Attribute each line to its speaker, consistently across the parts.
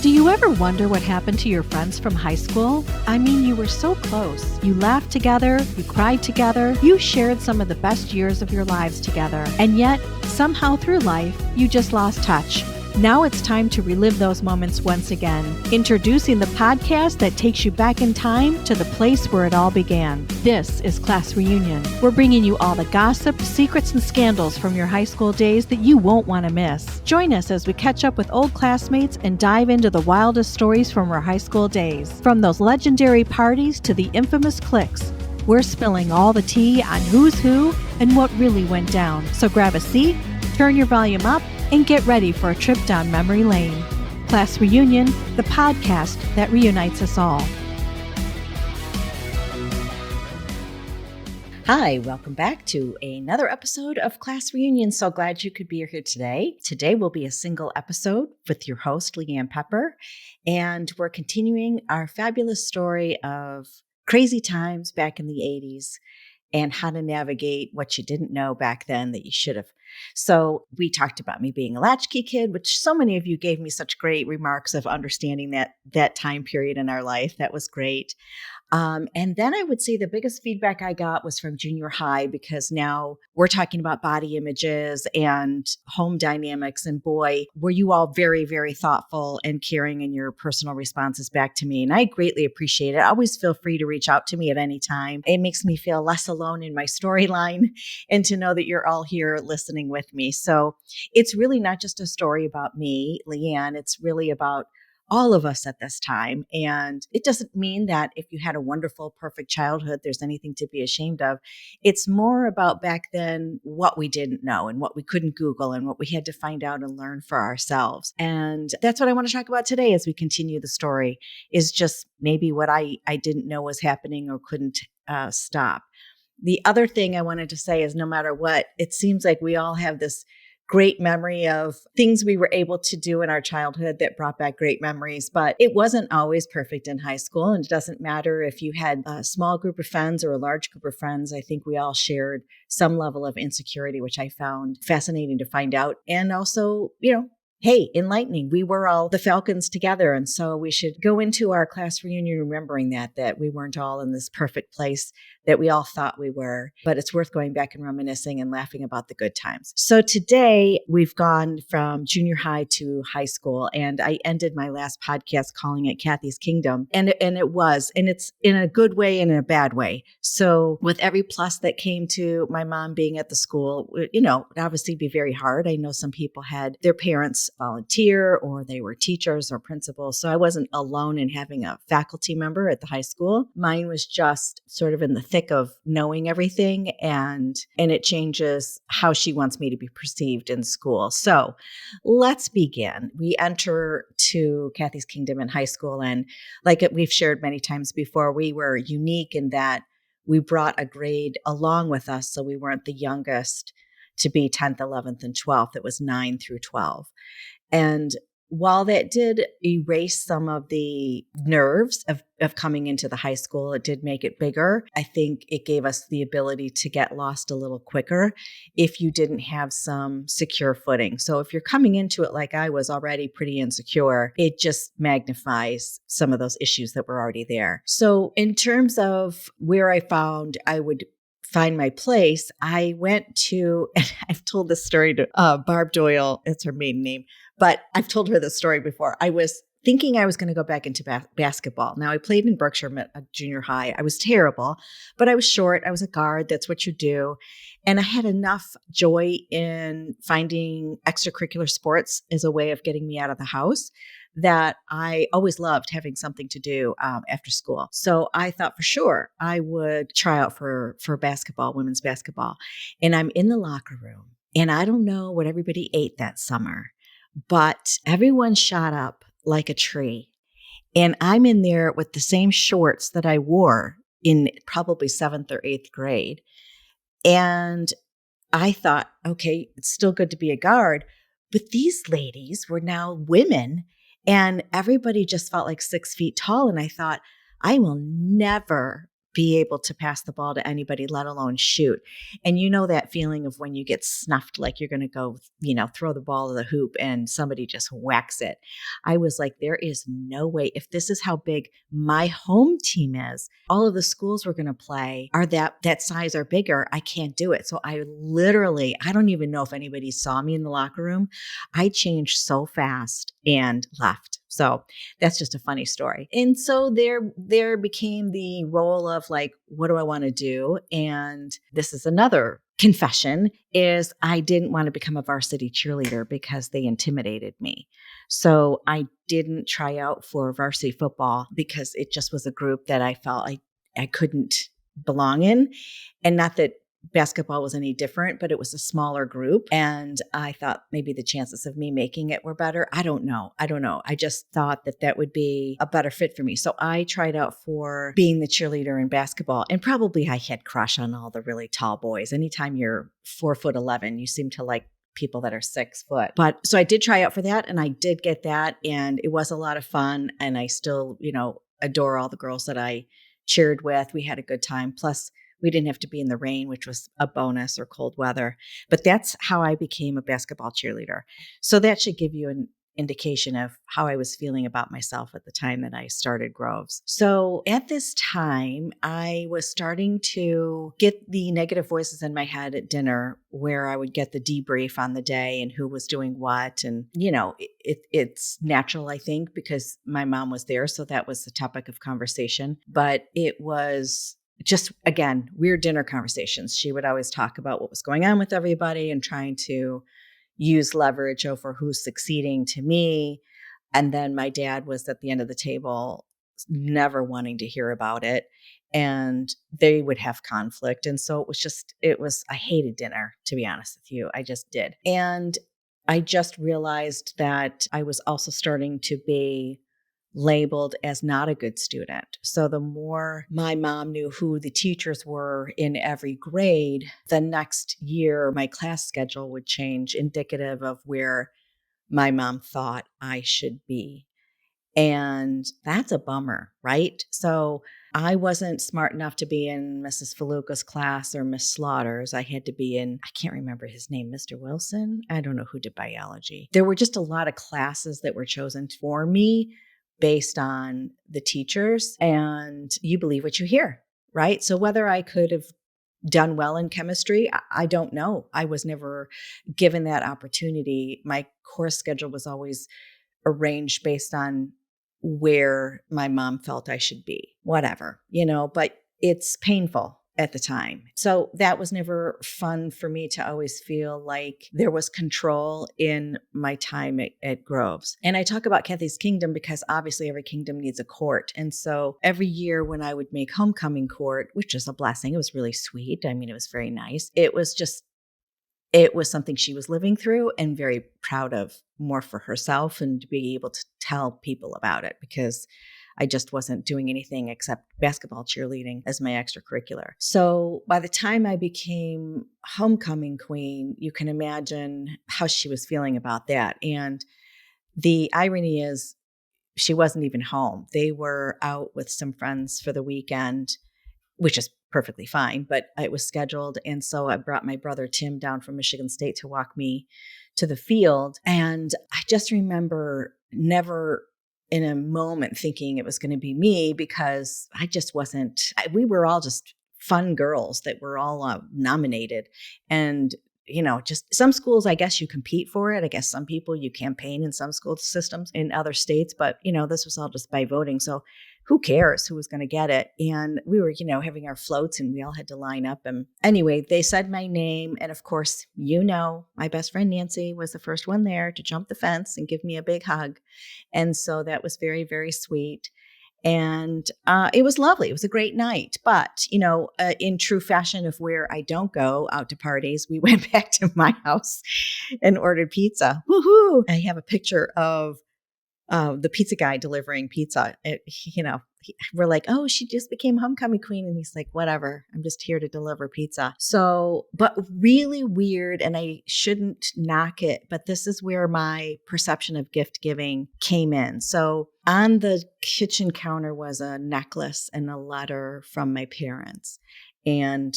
Speaker 1: Do you ever wonder what happened to your friends from high school? I mean, you were so close. You laughed together, you cried together, you shared some of the best years of your lives together. And yet, somehow through life, you just lost touch. Now it's time to relive those moments once again. Introducing the podcast that takes you back in time to the place where it all began. This is Class Reunion. We're bringing you all the gossip, secrets, and scandals from your high school days that you won't want to miss. Join us as we catch up with old classmates and dive into the wildest stories from our high school days. From those legendary parties to the infamous cliques, we're spilling all the tea on who's who and what really went down. So grab a seat, turn your volume up, and get ready for a trip down memory lane. Class Reunion, the podcast that reunites us all.
Speaker 2: Hi, welcome back to another episode of Class Reunion. So glad you could be here today. Today will be a single episode with your host, Leanne Pepper, and we're continuing our fabulous story of crazy times back in the 80s and how to navigate what you didn't know back then that you should have. So we talked about me being a latchkey kid, which so many of you gave me such great remarks of understanding that time period in our life. That was great. And then I would say the biggest feedback I got was from junior high, because now we're talking about body images and home dynamics. And boy, were you all very, very thoughtful and caring in your personal responses back to me. And I greatly appreciate it. Always feel free to reach out to me at any time. It makes me feel less alone in my storyline and to know that you're all here listening with me. So it's really not just a story about me, Leanne. It's really about all of us at this time. And it doesn't mean that if you had a wonderful, perfect childhood, there's anything to be ashamed of. It's more about back then what we didn't know and what we couldn't Google and what we had to find out and learn for ourselves. And that's what I want to talk about today as we continue the story, is just maybe what I didn't know was happening or couldn't stop. The other thing I wanted to say is no matter what, it seems like we all have this great memory of things we were able to do in our childhood that brought back great memories, but it wasn't always perfect in high school. And it doesn't matter if you had a small group of friends or a large group of friends. I think we all shared some level of insecurity, which I found fascinating to find out. And also, hey, enlightening. We were all the Falcons together. And so we should go into our class reunion remembering that we weren't all in this perfect place that we all thought we were, but it's worth going back and reminiscing and laughing about the good times. So today we've gone from junior high to high school, and I ended my last podcast calling it Kathy's Kingdom. And it's in a good way and in a bad way. So with every plus that came to my mom being at the school, it obviously be very hard. I know some people had their parents volunteer or they were teachers or principals. So I wasn't alone in having a faculty member at the high school. Mine was just sort of in the thick of knowing everything, and it changes how she wants me to be perceived in school. So let's begin. We enter to Kathy's Kingdom in high school, and like we've shared many times before, we were unique in that we brought a grade along with us, so we weren't the youngest to be 10th, 11th, and 12th. It was 9 through 12. And while that did erase some of the nerves of coming into the high school, it did make it bigger. I think it gave us the ability to get lost a little quicker if you didn't have some secure footing. So if you're coming into it like I was already pretty insecure, it just magnifies some of those issues that were already there. So in terms of where I found I would find my place, I went to, and I've told this story to Barb Doyle, it's her maiden name, but I've told her this story before. I was thinking I was going to go back into basketball. Now, I played in Berkshire at junior high. I was terrible, but I was short. I was a guard. That's what you do. And I had enough joy in finding extracurricular sports as a way of getting me out of the house that I always loved having something to do after school. So I thought for sure I would try out for basketball, women's basketball. And I'm in the locker room, and I don't know what everybody ate that summer, but everyone shot up like a tree. And I'm in there with the same shorts that I wore in probably 7th or 8th grade. And I thought, okay, it's still good to be a guard, but these ladies were now women, and everybody just felt like 6 feet tall. And I thought, I will never be able to pass the ball to anybody, let alone shoot. And you know that feeling of when you get snuffed, like you're going to go, throw the ball to the hoop and somebody just whacks it. I was like, there is no way. If this is how big my home team is, all of the schools we're going to play are that size or bigger. I can't do it. So I don't even know if anybody saw me in the locker room. I changed so fast and left. So that's just a funny story. And so there became the role of like, what do I want to do? And this is another confession, is I didn't want to become a varsity cheerleader because they intimidated me. So I didn't try out for varsity football because it just was a group that I felt I couldn't belong in. And not that basketball was any different, but it was a smaller group. And I thought maybe the chances of me making it were better. I don't know. I just thought that would be a better fit for me. So I tried out for being the cheerleader in basketball, and probably I had crush on all the really tall boys. Anytime you're 4'11", you seem to like people that are 6 foot. But so I did try out for that, and I did get that, and it was a lot of fun. And I still, adore all the girls that I cheered with. We had a good time. Plus, we didn't have to be in the rain, which was a bonus, or cold weather. But that's how I became a basketball cheerleader. So that should give you an indication of how I was feeling about myself at the time that I started Groves. So at this time, I was starting to get the negative voices in my head at dinner, where I would get the debrief on the day and who was doing what. And, it's natural, I think, because my mom was there. So that was the topic of conversation. But it was just, again, weird dinner conversations. She would always talk about what was going on with everybody and trying to use leverage over who's succeeding to me. And then my dad was at the end of the table, never wanting to hear about it. And they would have conflict. And so I hated dinner, to be honest with you. I just did. And I just realized that I was also starting to be labeled as not a good student. So the more my mom knew who the teachers were in every grade, the next year my class schedule would change, indicative of where my mom thought I should be. And that's a bummer, right? So I wasn't smart enough to be in Mrs. Faluca's class or Miss Slaughter's. I had to be in, I can't remember his name, Mr. Wilson. I don't know who did biology. There were just a lot of classes that were chosen for me based on the teachers, and you believe what you hear, right? So whether I could have done well in chemistry, I don't know. I was never given that opportunity. My course schedule was always arranged based on where my mom felt I should be, whatever, but it's painful at the time. So that was never fun for me, to always feel like there was control in my time at Groves. And I talk about Kathy's Kingdom because obviously every kingdom needs a court. And so every year when I would make homecoming court, which is a blessing, it was really sweet. I mean, it was very nice. It was something she was living through and very proud of, more for herself, and to be able to tell people about it, because I just wasn't doing anything except basketball cheerleading as my extracurricular. So by the time I became homecoming queen, you can imagine how she was feeling about that. And the irony is, she wasn't even home. They were out with some friends for the weekend, which is perfectly fine, but it was scheduled. And so I brought my brother Tim down from Michigan State to walk me to the field. And I just remember never in a moment thinking it was going to be me, because I just wasn't, we were all just fun girls that were all nominated. And just some schools, I guess you compete for it. I guess some people you campaign in some school systems in other states, but this was all just by voting. So who cares who was going to get it? And we were, having our floats, and we all had to line up. And anyway, they said my name. And of course, my best friend Nancy was the first one there to jump the fence and give me a big hug. And so that was very, very sweet. And it was lovely. It was a great night. But, in true fashion of where I don't go out to parties, we went back to my house and ordered pizza. Woohoo! I have a picture of the pizza guy delivering pizza. We're like, oh, she just became homecoming queen. And he's like, whatever, I'm just here to deliver pizza. So, but really weird. And I shouldn't knock it, but this is where my perception of gift giving came in. So on the kitchen counter was a necklace and a letter from my parents. And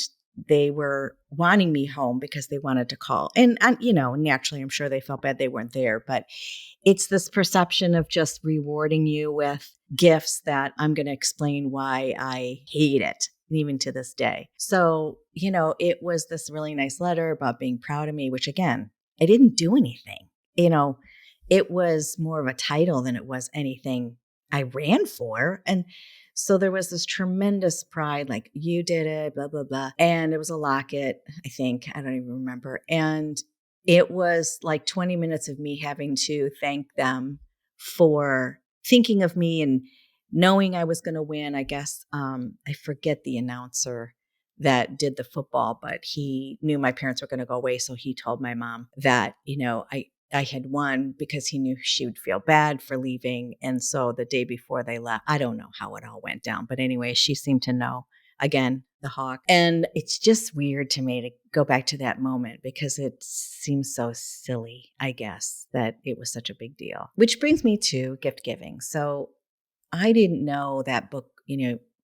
Speaker 2: they were wanting me home because they wanted to call. And naturally, I'm sure they felt bad they weren't there, but it's this perception of just rewarding you with gifts that I'm going to explain why I hate it, even to this day. So, it was this really nice letter about being proud of me, which again, I didn't do anything. It was more of a title than it was anything I ran for. And so there was this tremendous pride, like, you did it, blah, blah, blah. And it was a locket, I think. I don't even remember. And it was like 20 minutes of me having to thank them for thinking of me and knowing I was going to win. I guess I forget the announcer that did the football, but he knew my parents were going to go away. So he told my mom that, I had won because he knew she would feel bad for leaving. And so the day before they left, I don't know how it all went down, but anyway, she seemed to know. Again, the hawk. And it's just weird to me to go back to that moment because it seems so silly, I guess, that it was such a big deal. Which brings me to gift giving. So I didn't know that book,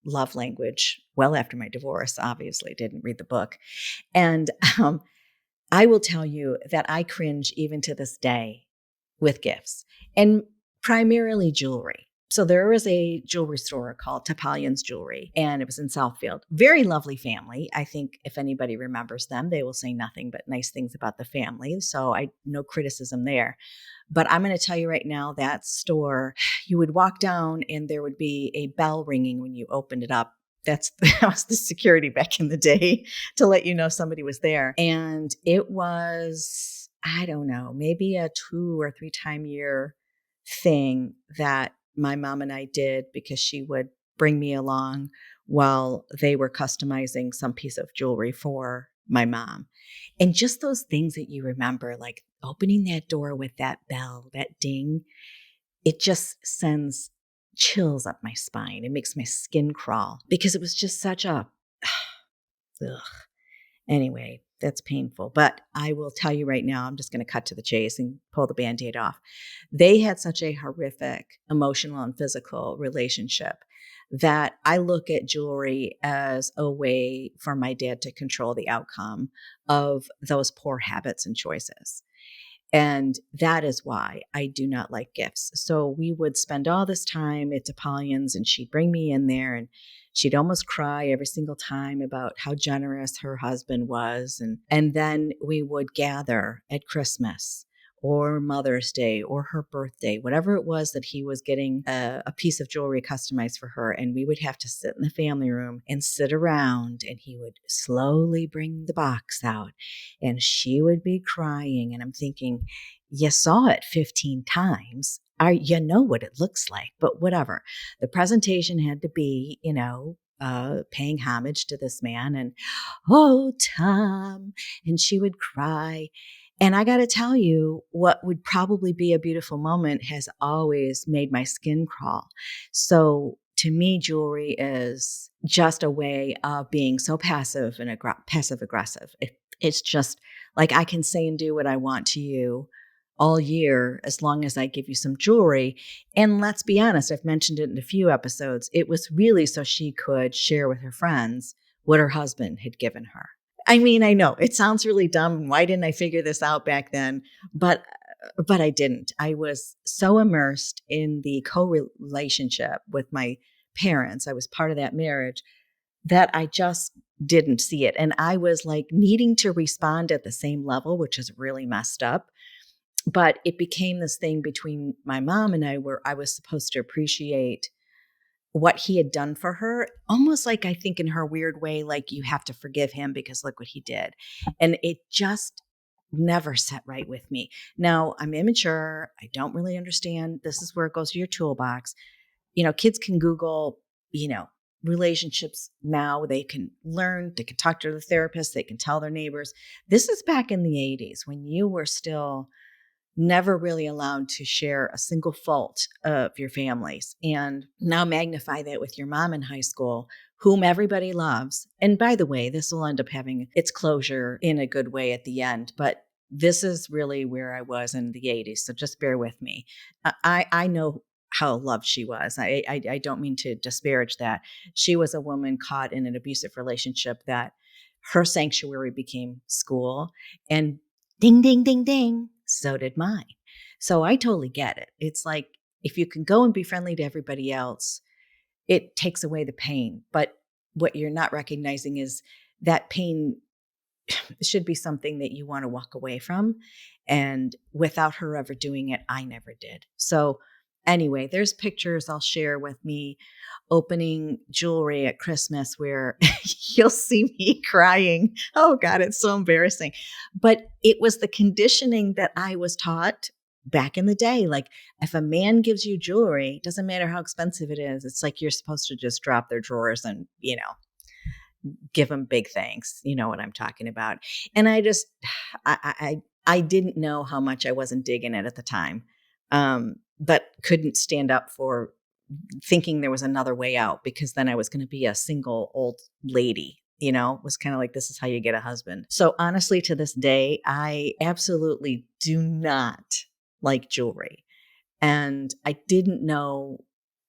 Speaker 2: Love Language, well after my divorce, obviously didn't read the book. And I will tell you that I cringe even to this day with gifts and primarily jewelry. So there was a jewelry store called Topalian's Jewelry, and it was in Southfield. Very lovely family. I think if anybody remembers them, they will say nothing but nice things about the family. So no criticism there. But I'm going to tell you right now, that store, you would walk down and there would be a bell ringing when you opened it up. That was the security back in the day to let you know somebody was there. And it was, I don't know, maybe a 2 or 3 time year thing that my mom and I did because she would bring me along while they were customizing some piece of jewelry for my mom. And just those things that you remember, like opening that door with that bell, that ding, it just sends chills up my spine. It makes my skin crawl because it was just such a, ugh. Anyway, that's painful. But I will tell you right now, I'm just going to cut to the chase and pull the Band-Aid off. They had such a horrific emotional and physical relationship that I look at jewelry as a way for my dad to control the outcome of those poor habits and choices. And that is why I do not like gifts. So we would spend all this time at Topalian's and she'd bring me in there and she'd almost cry every single time about how generous her husband was. And then we would gather at Christmas or Mother's Day or her birthday, whatever it was that he was getting a piece of jewelry customized for her. And we would have to sit in the family room and sit around and he would slowly bring the box out and she would be crying. And I'm thinking, you saw it 15 times. You know what it looks like, but whatever. The presentation had to be, paying homage to this man and, oh, Tom, and she would cry. And I got to tell you, what would probably be a beautiful moment has always made my skin crawl. So to me, jewelry is just a way of being so passive and passive aggressive. It's just like I can say and do what I want to you all year as long as I give you some jewelry. And let's be honest, I've mentioned it in a few episodes. It was really so she could share with her friends what her husband had given her. I mean, I know it sounds really dumb. Why didn't I figure this out back then? But I didn't. I was so immersed in the co-relationship with my parents. I was part of that marriage that I just didn't see it. And I was like needing to respond at the same level, which is really messed up. But it became this thing between my mom and I where I was supposed to appreciate what he had done for her, almost like I think in her weird way, like you have to forgive him because look what he did. And it just never sat right with me. Now I'm immature. I don't really understand. This is where it goes to your toolbox. Kids can Google, relationships now. They can learn, they can talk to their therapist, they can tell their neighbors. This is back in the 80s when you were still never really allowed to share a single fault of your families. And now magnify that with your mom in high school, whom everybody loves. And by the way, this will end up having its closure in a good way at the end. But this is really where I was in the 80s. So just bear with me. I know how loved she was. I don't mean to disparage that. She was a woman caught in an abusive relationship that her sanctuary became school. And ding, ding, ding, ding, so did mine. So I totally get it. It's like if you can go and be friendly to everybody else, it takes away the pain. But what you're not recognizing is that pain should be something that you want to walk away from. And without her ever doing it, I never did. So anyway, there's pictures I'll share with me opening jewelry at Christmas where you'll see me crying. Oh God, it's so embarrassing. But it was the conditioning that I was taught back in the day. Like if a man gives you jewelry, doesn't matter how expensive it is. It's like you're supposed to just drop their drawers and, give them big thanks. You know what I'm talking about. And I just, I didn't know how much I wasn't digging it at the time, but couldn't stand up for thinking there was another way out, because then I was going to be a single old lady. It was kind of like, this is how you get a husband. So honestly, to this day, I absolutely do not like jewelry. And I didn't know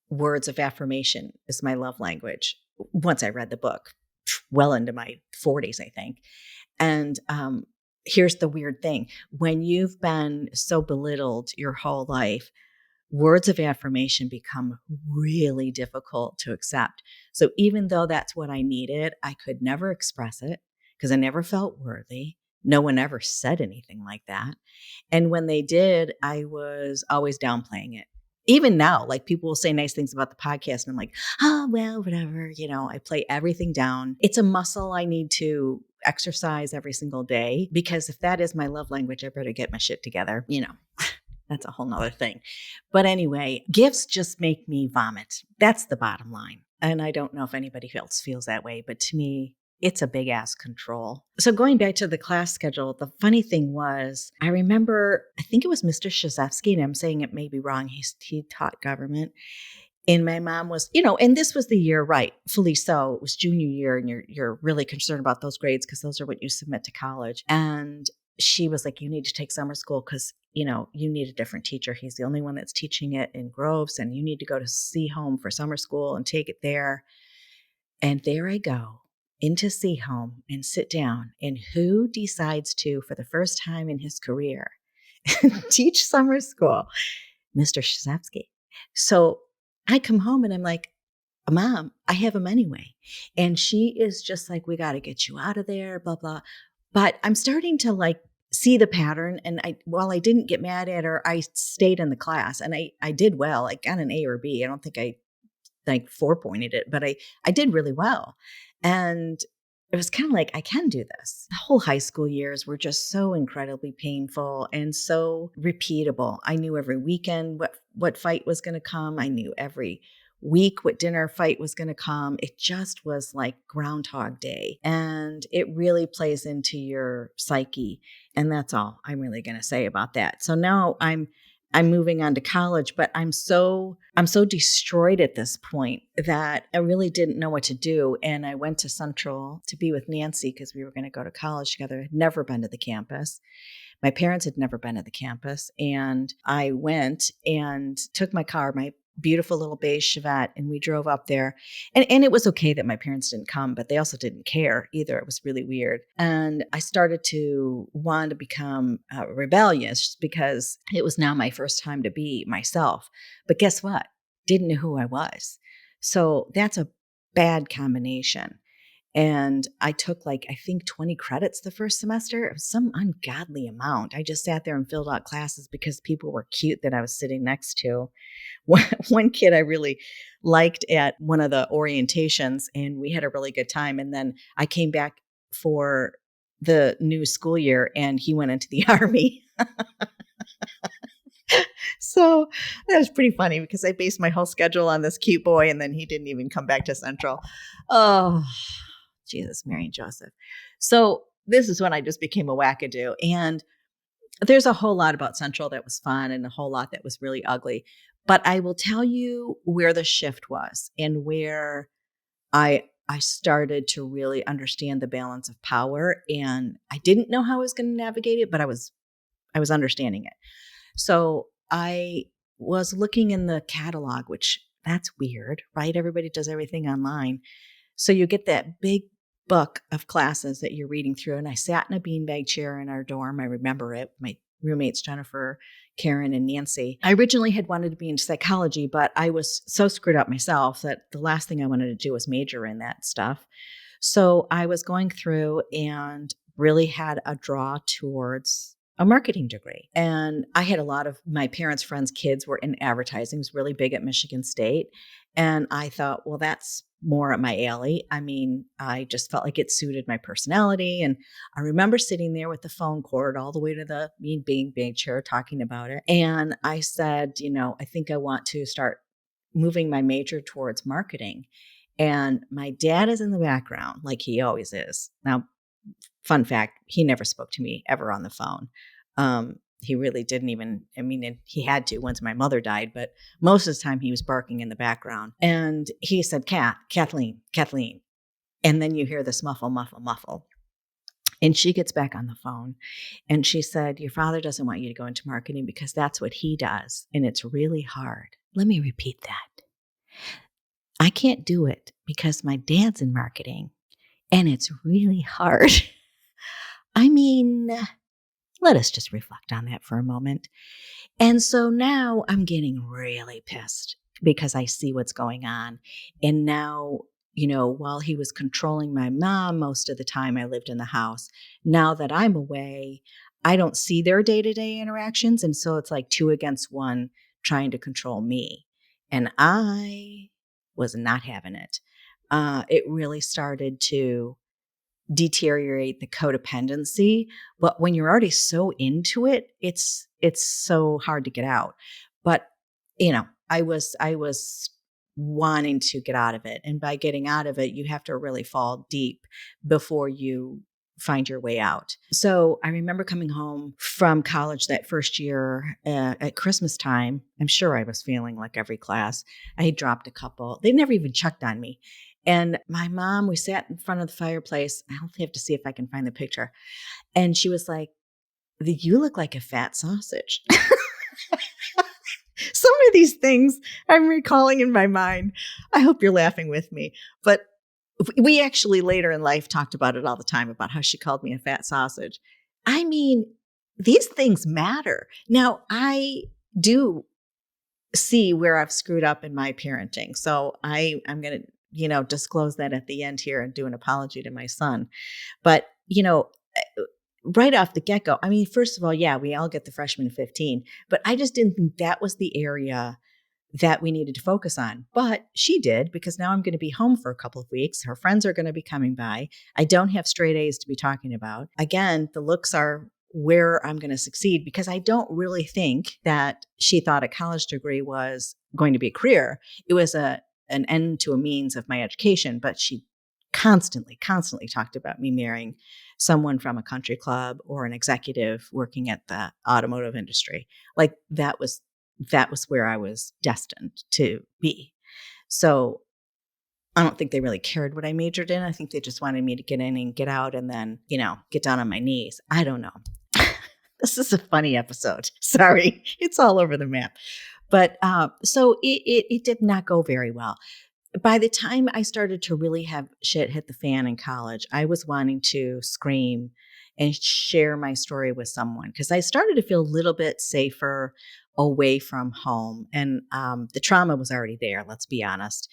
Speaker 2: words of affirmation is my love language once I read the book, well into my 40s, I think. And here's the weird thing. When you've been so belittled your whole life, words of affirmation become really difficult to accept. So even though that's what I needed, I could never express it because I never felt worthy. No one ever said anything like that. And when they did, I was always downplaying it. Even now, like people will say nice things about the podcast and I'm like, oh, well, whatever. I play everything down. It's a muscle I need to exercise every single day, because if that is my love language, I better get my shit together. That's a whole nother thing. But anyway, gifts just make me vomit. That's the bottom line. And I don't know if anybody else feels that way, but to me, it's a big ass control. So going back to the class schedule, the funny thing was, I remember, I think it was Mr. Shazevsky, and I'm saying it may be wrong. He taught government. And my mom was, and this was the year, right? Fully so. It was junior year, and you're really concerned about those grades because those are what you submit to college. And she was like, you need to take summer school because, you need a different teacher. He's the only one that's teaching it in Groves, and you need to go to C Home for summer school and take it there. And there I go into C Home and sit down. And who decides to, for the first time in his career, teach summer school? Mr. Shazevsky. So I come home and I'm like, Mom, I have him anyway. And she is just like, we got to get you out of there, blah, blah. But I'm starting to see the pattern. And while I didn't get mad at her, I stayed in the class and I did well. I got an A or B. I don't think I 4-pointed it, but I did really well. And it was kind of like, I can do this. The whole high school years were just so incredibly painful and so repeatable. I knew every weekend what fight was going to come. I knew every week what dinner fight was going to come. It just was like Groundhog Day. And it really plays into your psyche. And that's all I'm really going to say about that. So now I'm moving on to college, but I'm so destroyed at this point that I really didn't know what to do. And I went to Central to be with Nancy because we were going to go to college together. I'd never been to the campus. My parents had never been to the campus. And I went and took my car, my beautiful little beige Chevette, and we drove up there. And it was okay that my parents didn't come, but they also didn't care either. It was really weird. And I started to want to become rebellious because it was now my first time to be myself. But guess what? Didn't know who I was. So that's a bad combination. And I took I think 20 credits the first semester. It was some ungodly amount. I just sat there and filled out classes because people were cute that I was sitting next to. One kid I really liked at one of the orientations, and we had a really good time. And then I came back for the new school year and he went into the Army. So that was pretty funny because I based my whole schedule on this cute boy, and then he didn't even come back to Central. Oh, Jesus, Mary and Joseph. So this is when I just became a wackadoo. And there's a whole lot about Central that was fun and a whole lot that was really ugly. But I will tell you where the shift was and where I started to really understand the balance of power. And I didn't know how I was going to navigate it, but I was understanding it. So I was looking in the catalog, which that's weird, right? Everybody does everything online. So you get that big book of classes that you're reading through. And I sat in a beanbag chair in our dorm. I remember it. My roommates, Jennifer, Karen, and Nancy. I originally had wanted to be in psychology, but I was so screwed up myself that the last thing I wanted to do was major in that stuff. So I was going through and really had a draw towards a marketing degree. And I had a lot of my parents' friends' kids were in advertising. It was really big at Michigan State. And I thought, well, that's more at my alley. I mean, I just felt like it suited my personality. And I remember sitting there with the phone cord all the way to the being big chair talking about it. And I said, I think I want to start moving my major towards marketing. And my dad is in the background, like he always is. Now, fun fact, he never spoke to me ever on the phone. He really didn't even, he had to once my mother died, but most of the time he was barking in the background. And he said, Kathleen. And then you hear this muffle, muffle, muffle. And she gets back on the phone and she said, your father doesn't want you to go into marketing because that's what he does. And it's really hard. Let me repeat that. I can't do it because my dad's in marketing and it's really hard. I mean, let us just reflect on that for a moment. And so now I'm getting really pissed because I see what's going on. And now, while he was controlling my mom most of the time I lived in the house, now that I'm away, I don't see their day-to-day interactions. And so it's like 2 against 1 trying to control me. And I was not having it. It really started to deteriorate the codependency. But when you're already so into it, it's so hard to get out. But I was wanting to get out of it, and by getting out of it, you have to really fall deep before you find your way out. So I remember coming home from college that first year at Christmas time. I'm sure I was feeling like every class. I had dropped a couple. They never even checked on me. And my mom, we sat in front of the fireplace. I'll have to see if I can find the picture. And she was like, you look like a fat sausage. Some of these things I'm recalling in my mind. I hope you're laughing with me. But we actually later in life talked about it all the time, about how she called me a fat sausage. I mean, these things matter. Now, I do see where I've screwed up in my parenting. So I'm going to, disclose that at the end here and do an apology to my son. But, right off the get-go, first of all, yeah, we all get the freshman 15, but I just didn't think that was the area that we needed to focus on. But she did, because now I'm going to be home for a couple of weeks. Her friends are going to be coming by. I don't have straight A's to be talking about. Again, the looks are where I'm going to succeed, because I don't really think that she thought a college degree was going to be a career. It was an end to a means of my education, but she constantly talked about me marrying someone from a country club or an executive working at the automotive industry. Like that was where I was destined to be. So I don't think they really cared what I majored in. I think they just wanted me to get in and get out and then, get down on my knees. I don't know. This is a funny episode. Sorry. It's all over the map. But so it did not go very well. By the time I started to really have shit hit the fan in college, I was wanting to scream and share my story with someone, because I started to feel a little bit safer away from home. And the trauma was already there, let's be honest.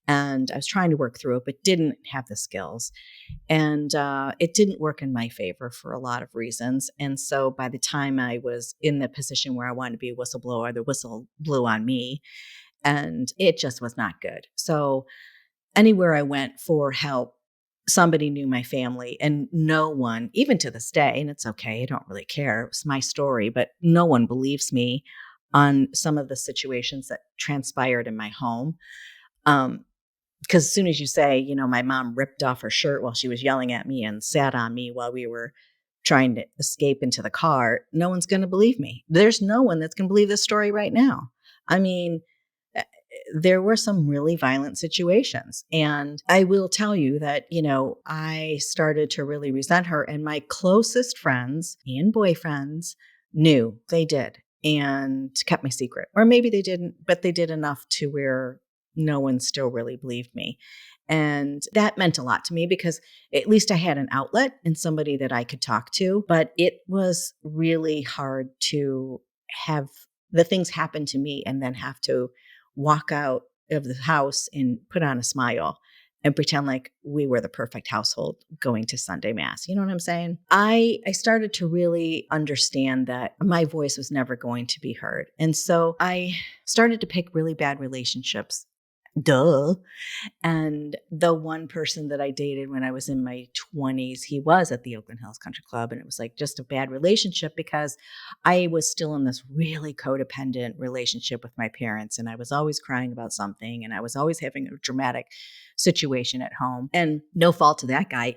Speaker 2: And I was trying to work through it, but didn't have the skills. And it didn't work in my favor for a lot of reasons. And so by the time I was in the position where I wanted to be a whistleblower, the whistle blew on me. And it just was not good. So anywhere I went for help, somebody knew my family, and no one, even to this day, and it's okay, I don't really care, it's my story, but no one believes me on some of the situations that transpired in my home. Because as soon as you say, my mom ripped off her shirt while she was yelling at me and sat on me while we were trying to escape into the car, no one's going to believe me. There's no one that's going to believe this story right now. I mean, there were some really violent situations. And I will tell you that, I started to really resent her. And my closest friends and boyfriends knew they did and kept my secret. Or maybe they didn't, but they did enough to where no one still really believed me. And that meant a lot to me because at least I had an outlet and somebody that I could talk to. But it was really hard to have the things happen to me and then have to walk out of the house and put on a smile and pretend like we were the perfect household going to Sunday mass. You know what I'm saying? I started to really understand that my voice was never going to be heard. And so I started to pick really bad relationships. Duh. And the one person that I dated when I was in my 20s, he was at the Oakland Hills Country Club. And it was like just a bad relationship because I was still in this really codependent relationship with my parents. And I was always crying about something. And I was always having a dramatic situation at home. And no fault to that guy.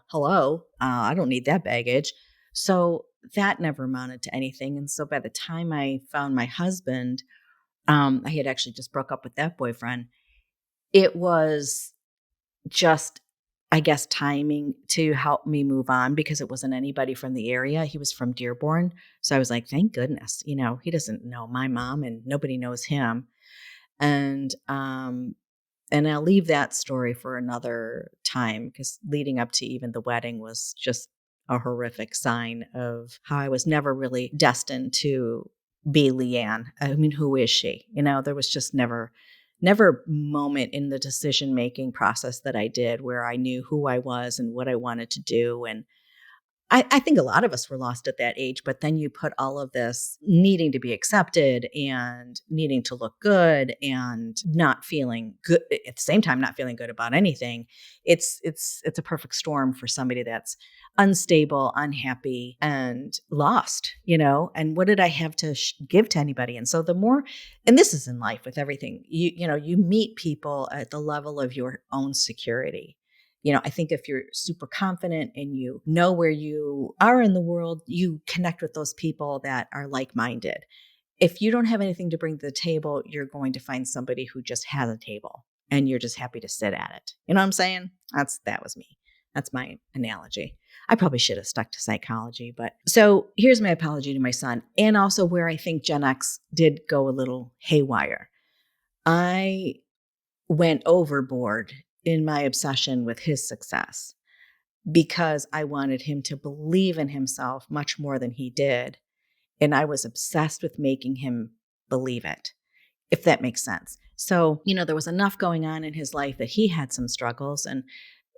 Speaker 2: Hello, I don't need that baggage. So that never amounted to anything. And so by the time I found my husband, I had actually just broke up with that boyfriend. It was just, I guess, timing to help me move on because it wasn't anybody from the area. He was from Dearborn. So I was like, thank goodness, he doesn't know my mom and nobody knows him. And I'll leave that story for another time because leading up to even the wedding was just a horrific sign of how I was never really destined to be Leanne. I mean, who is she? There was just never moment in the decision-making process that I did where I knew who I was and what I wanted to do. And I think a lot of us were lost at that age, but then you put all of this needing to be accepted and needing to look good and not feeling good at the same time, not feeling good about anything. It's a perfect storm for somebody that's unstable, unhappy, and lost, and what did I have to give to anybody? And so the more, and this is in life with everything, you meet people at the level of your own security. I think if you're super confident and you know where you are in the world, you connect with those people that are like-minded. If you don't have anything to bring to the table, you're going to find somebody who just has a table and you're just happy to sit at it. You know what I'm saying? That was me. That's my analogy. I probably should have stuck to psychology, but so here's my apology to my son and also where I think Gen X did go a little haywire. I went overboard in my obsession with his success because I wanted him to believe in himself much more than he did. And I was obsessed with making him believe it, if that makes sense. So, there was enough going on in his life that he had some struggles, and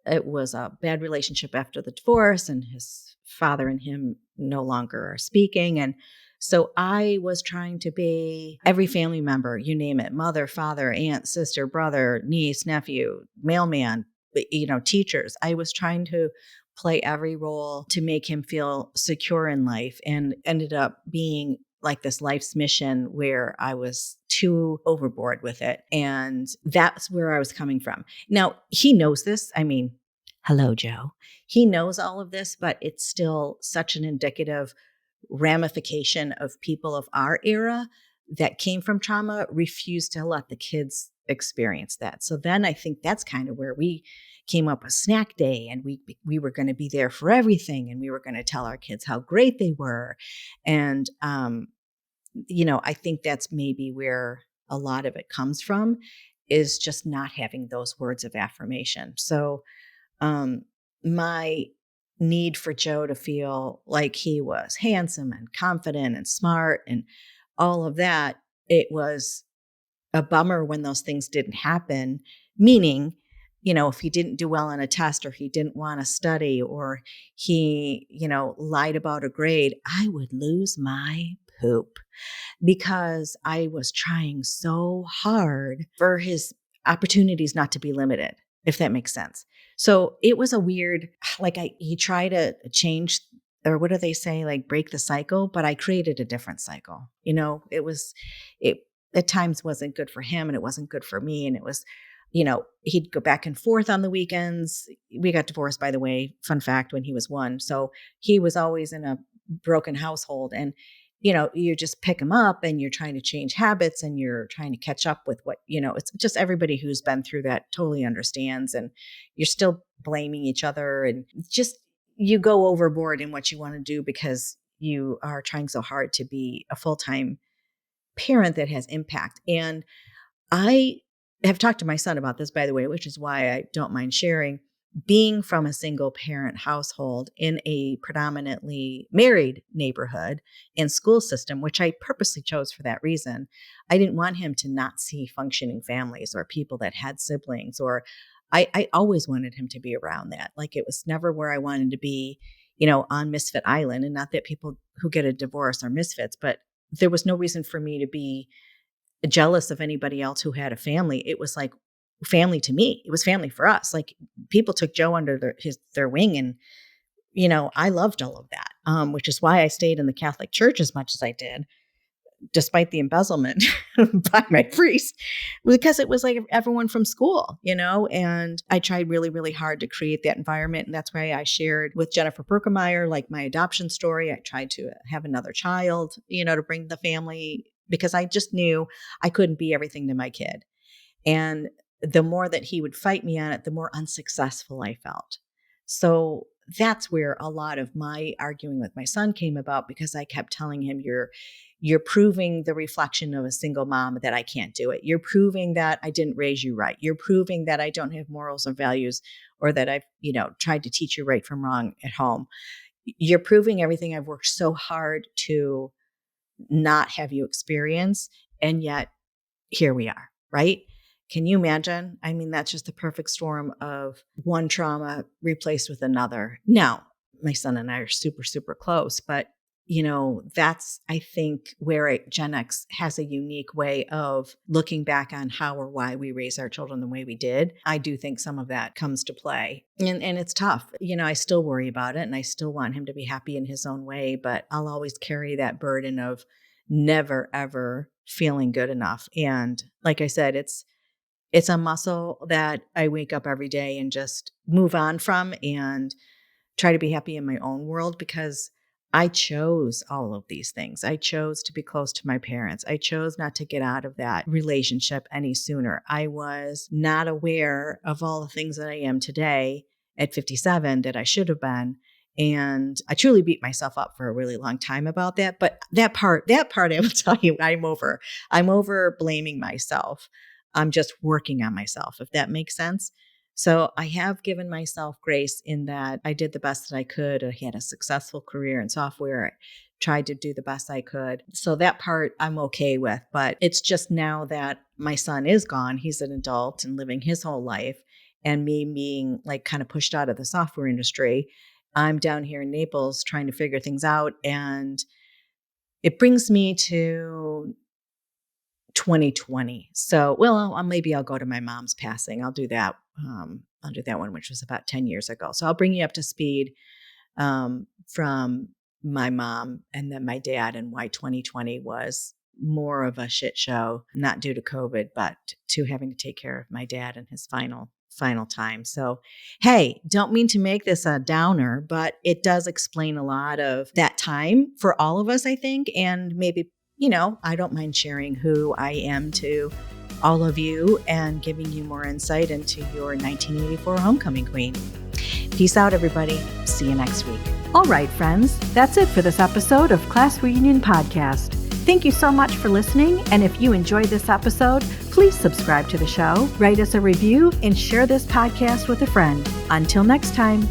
Speaker 2: it was a bad relationship after the divorce, and his father and him no longer are speaking. And so I was trying to be every family member, you name it, mother, father, aunt, sister, brother, niece, nephew, mailman, teachers. I was trying to play every role to make him feel secure in life, and ended up being like this life's mission where I was too overboard with it. And that's where I was coming from. Now, he knows this. I mean, hello, Joe. He knows all of this, but it's still such an indicative ramification of people of our era that came from trauma refused to let the kids experience that. So then I think that's kind of where we came up with snack day, and we were going to be there for everything, and we were going to tell our kids how great they were. And I think that's maybe where a lot of it comes from, is just not having those words of affirmation. So my need for Joe to feel like he was handsome and confident and smart and all of that, it was a bummer when those things didn't happen. Meaning, if he didn't do well on a test, or he didn't want to study, or he, lied about a grade, I would lose my poop because I was trying so hard for his opportunities not to be limited, if that makes sense. So it was a weird, he tried to change, or what do they say, like break the cycle, but I created a different cycle. It at times wasn't good for him, and it wasn't good for me. And it was, he'd go back and forth on the weekends. We got divorced, by the way, fun fact, when he was 1. So he was always in a broken household. And, you just pick him up and you're trying to change habits and you're trying to catch up with what, it's just everybody who's been through that totally understands. And you're still blaming each other and just you go overboard in what you want to do because you are trying so hard to be a full-time parent that has impact. And I have talked to my son about this, by the way, which is why I don't mind sharing. Being from a single parent household in a predominantly married neighborhood and school system, which I purposely chose for that reason, I didn't want him to not see functioning families or people that had siblings, or I always wanted him to be around that. Like, it was never where I wanted to be, on Misfit Island. And not that people who get a divorce are misfits, but there was no reason for me to be jealous of anybody else who had a family. It was like family to me. It was family for us. Like, people took Joe under their wing, and I loved all of that, which is why I stayed in the Catholic Church as much as I did, despite the embezzlement by my priest, because it was like everyone from school, and I tried really, really hard to create that environment. And that's why I shared with Jennifer Perkemeyer, like, my adoption story. I tried to have another child, to bring the family, because I just knew I couldn't be everything to my kid. And the more that he would fight me on it, the more unsuccessful I felt. So that's where a lot of my arguing with my son came about, because I kept telling him, you're proving the reflection of a single mom that I can't do it. You're proving that I didn't raise you right. You're proving that I don't have morals or values, or that I've, tried to teach you right from wrong at home. You're proving everything I've worked so hard to not have you experience. And yet here we are, right? Can you imagine? I mean, that's just the perfect storm of one trauma replaced with another. Now, my son and I are super, super close, but that's, I think, where Gen X has a unique way of looking back on how or why we raise our children the way we did. I do think some of that comes to play, and it's tough. I still worry about it, and I still want him to be happy in his own way, but I'll always carry that burden of never, ever feeling good enough. And like I said, it's a muscle that I wake up every day and just move on from and try to be happy in my own world, because I chose all of these things. I chose to be close to my parents. I chose not to get out of that relationship any sooner. I was not aware of all the things that I am today at 57 that I should have been. And I truly beat myself up for a really long time about that. But that part I will tell you, I'm over blaming myself. I'm just working on myself, if that makes sense. So I have given myself grace in that I did the best that I could. I had a successful career in software. I tried to do the best I could. So that part I'm okay with. But it's just now that my son is gone, he's an adult and living his whole life, and me being like kind of pushed out of the software industry, I'm down here in Naples trying to figure things out. And it brings me to 2020. So, well, maybe I'll go to my mom's passing. I'll do that. I'll do that one, which was about 10 years ago. So I'll bring you up to speed from my mom and then my dad, and why 2020 was more of a shit show, not due to COVID, but to having to take care of my dad in his final time. So, hey, don't mean to make this a downer, but it does explain a lot of that time for all of us, I think. And maybe, I don't mind sharing who I am to all of you and giving you more insight into your 1984 homecoming queen. Peace out, everybody. See you next week.
Speaker 1: All right, friends, that's it for this episode of Class Reunion Podcast. Thank you so much for listening. And if you enjoyed this episode, please subscribe to the show, write us a review, and share this podcast with a friend. Until next time.